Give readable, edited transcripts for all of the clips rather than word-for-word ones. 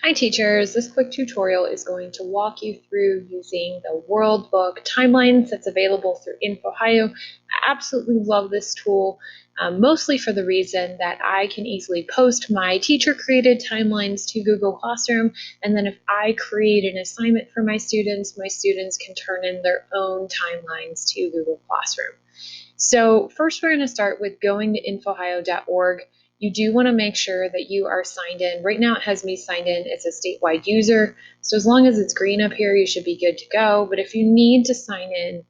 Hi teachers, this quick tutorial is going to walk you through using the World Book Timelines that's available through InfOhio. I absolutely love this tool, mostly for the reason that I can easily post my teacher-created timelines to Google Classroom, and then if I create an assignment for my students can turn in their own timelines to Google Classroom. So first we're going to start with going to infohio.org. You do want to make sure that you are signed in. Right now it has me signed in as a statewide user. So as long as it's green up here, you should be good to go. But if you need to sign in,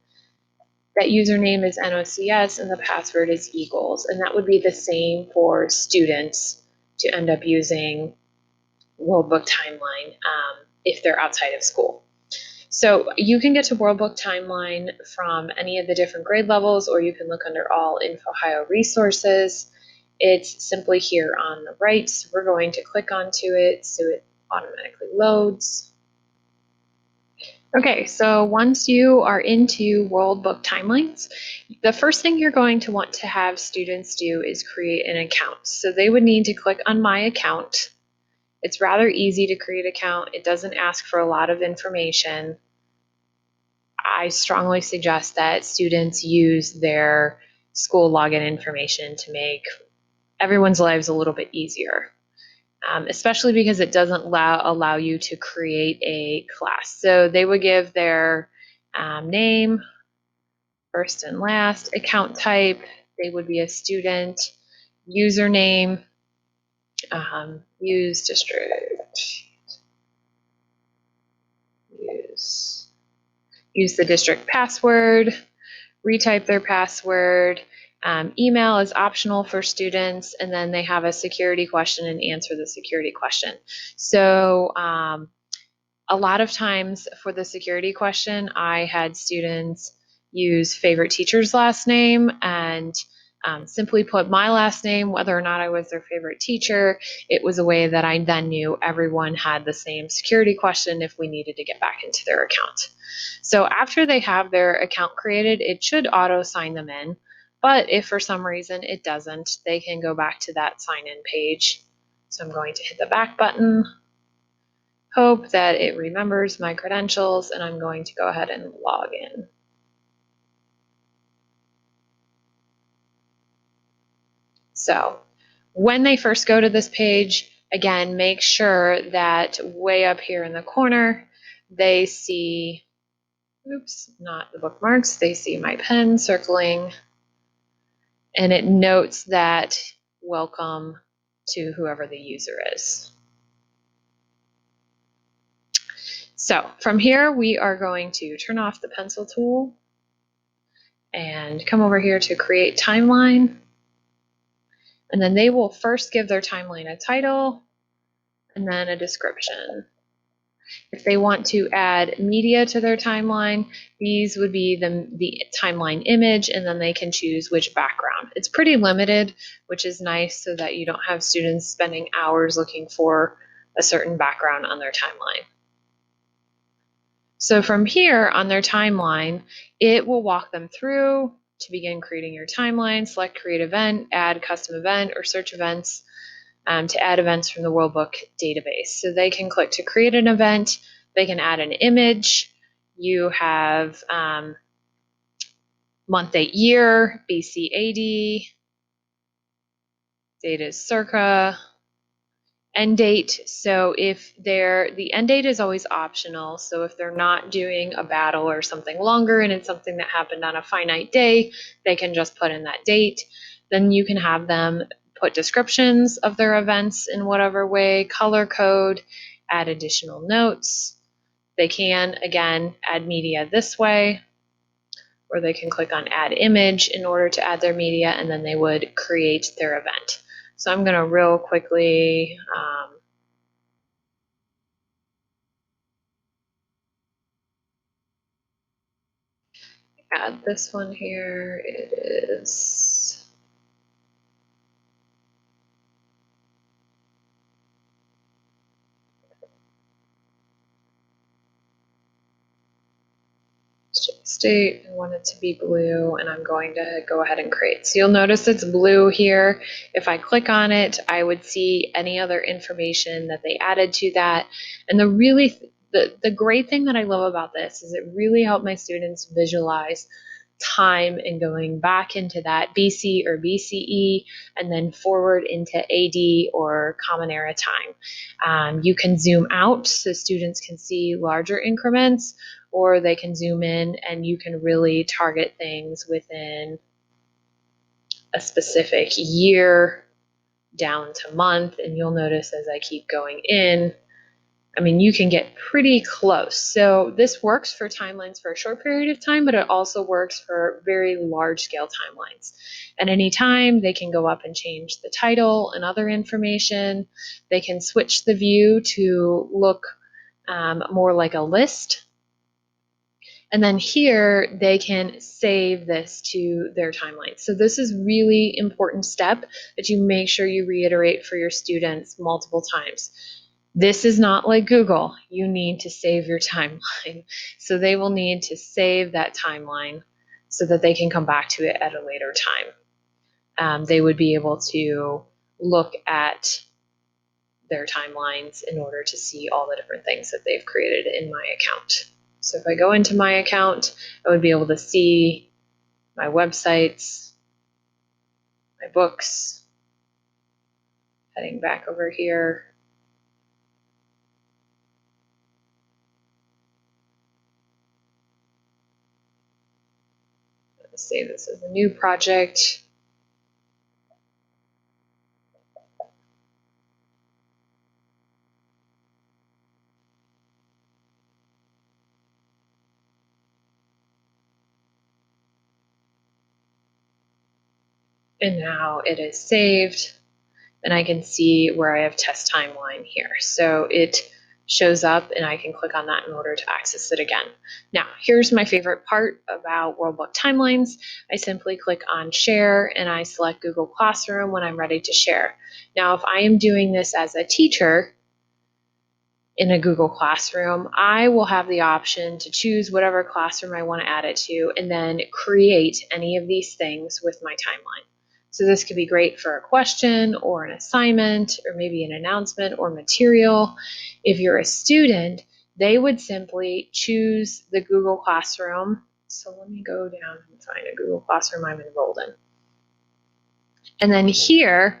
that username is NOCS and the password is Eagles. And that would be the same for students to end up using World Book Timeline if they're outside of school. So you can get to World Book Timeline from any of the different grade levels, or you can look under all InfOhio resources. It's simply here on the right. So we're going to click onto it so it automatically loads. Okay, so once you are into World Book Timelines, the first thing you're going to want to have students do is create an account. So they would need to click on My Account. It's rather easy to create an account. It doesn't ask for a lot of information. I strongly suggest that students use their school login information to make everyone's lives a little bit easier, especially because it doesn't allow you to create a class. So they would give their name, first and last, account type, they would be a student, username, use district, use the district password, retype their password. Email is optional for students, and then they have a security question and answer the security question. So a lot of times for the security question, I had students use favorite teacher's last name and simply put my last name, whether or not I was their favorite teacher. It was a way that I then knew everyone had the same security question if we needed to get back into their account. So after they have their account created, it should auto sign them in. But if for some reason it doesn't, they can go back to that sign in page. So I'm going to hit the back button, hope that it remembers my credentials, and I'm going to go ahead and log in. So when they first go to this page, again, make sure that way up here in the corner, they see, oops, not the bookmarks, they see my pen circling, and it notes that welcome to whoever the user is. So from here, we are going to turn off the pencil tool and come over here to create timeline. And then they will first give their timeline a title and then a description. If they want to add media to their timeline, these would be the timeline image, and then they can choose which background. It's pretty limited, which is nice so that you don't have students spending hours looking for a certain background on their timeline. So from here on their timeline, it will walk them through to begin creating your timeline, select create event, add custom event or search events to add events from the World Book database. So they can click to create an event, they can add an image, you have month, date, year, BC AD, date is circa, end date. So if the end date is always optional. So if they're not doing a battle or something longer and it's something that happened on a finite day, they can just put in that date. Then you can have them put descriptions of their events in whatever way, color code, add additional notes. They can, again, add media this way, or they can click on add image in order to add their media, and then they would create their event. So I'm going to real quickly add this one here. It is state. I want it to be blue, and I'm going to go ahead and create. So you'll notice it's blue here. If I click on it, I would see any other information that they added to that. And the great thing that I love about this is it really helped my students visualize time and going back into that BC or BCE and then forward into AD or Common Era time. You can zoom out so students can see larger increments, or they can zoom in and you can really target things within a specific year down to month. And you'll notice as I keep going in, I mean, you can get pretty close. So this works for timelines for a short period of time, but it also works for very large scale timelines. At any time, they can go up and change the title and other information. They can switch the view to look more like a list. And then here they can save this to their timeline. So this is really important step that you make sure you reiterate for your students multiple times. This is not like Google. You need to save your timeline. So they will need to save that timeline so that they can come back to it at a later time. They would be able to look at their timelines in order to see all the different things that they've created in my account. So if I go into my account, I would be able to see my websites, my books, heading back over here. Let's save this as a new project. And now it is saved, and I can see where I have test timeline here. So it shows up and I can click on that in order to access it again. Now, here's my favorite part about Worldbook timelines. I simply click on share and I select Google Classroom when I'm ready to share. Now, if I am doing this as a teacher in a Google Classroom, I will have the option to choose whatever classroom I want to add it to and then create any of these things with my timeline. So this could be great for a question or an assignment or maybe an announcement or material. If you're a student, they would simply choose the Google Classroom. So let me go down and find a Google Classroom I'm enrolled in. And then here,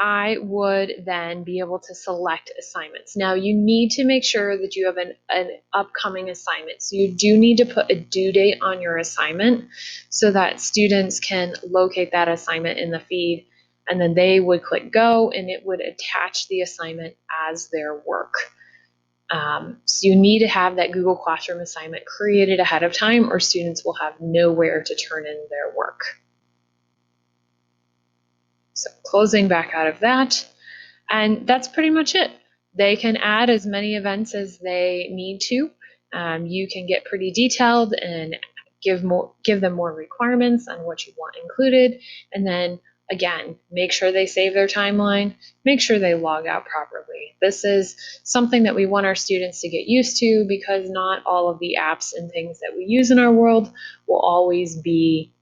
I would then be able to select assignments. Now you need to make sure that you have an upcoming assignment. So you do need to put a due date on your assignment so that students can locate that assignment in the feed, and then they would click go and it would attach the assignment as their work. So you need to have that Google Classroom assignment created ahead of time or students will have nowhere to turn in their work. So closing back out of that, and that's pretty much it. They can add as many events as they need to. You can get pretty detailed and give them more requirements on what you want included. And then again, make sure they save their timeline, make sure they log out properly. This is something that we want our students to get used to because not all of the apps and things that we use in our world will always be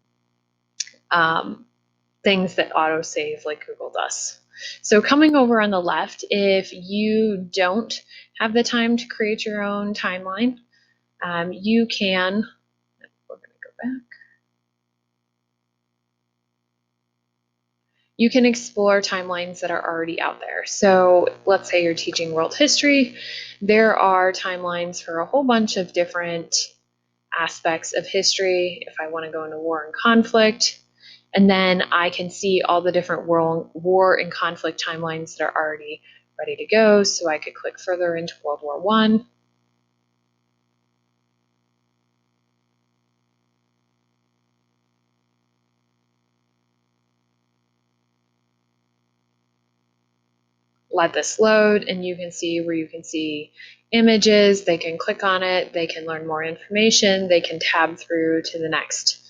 things that autosave like Google does. So coming over on the left, if you don't have the time to create your own timeline, you can, we're going to go back. You can explore timelines that are already out there. So let's say you're teaching world history. There are timelines for a whole bunch of different aspects of history. If I want to go into war and conflict, and then I can see all the different war and conflict timelines that are already ready to go. So I could click further into World War I. Let this load, and you can see where you can see images. They can click on it. They can learn more information. They can tab through to the next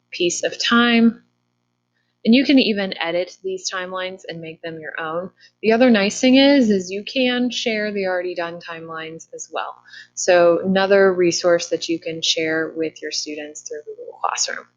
piece of time. And you can even edit these timelines and make them your own. The other nice thing is you can share the already done timelines as well. So another resource that you can share with your students through Google Classroom.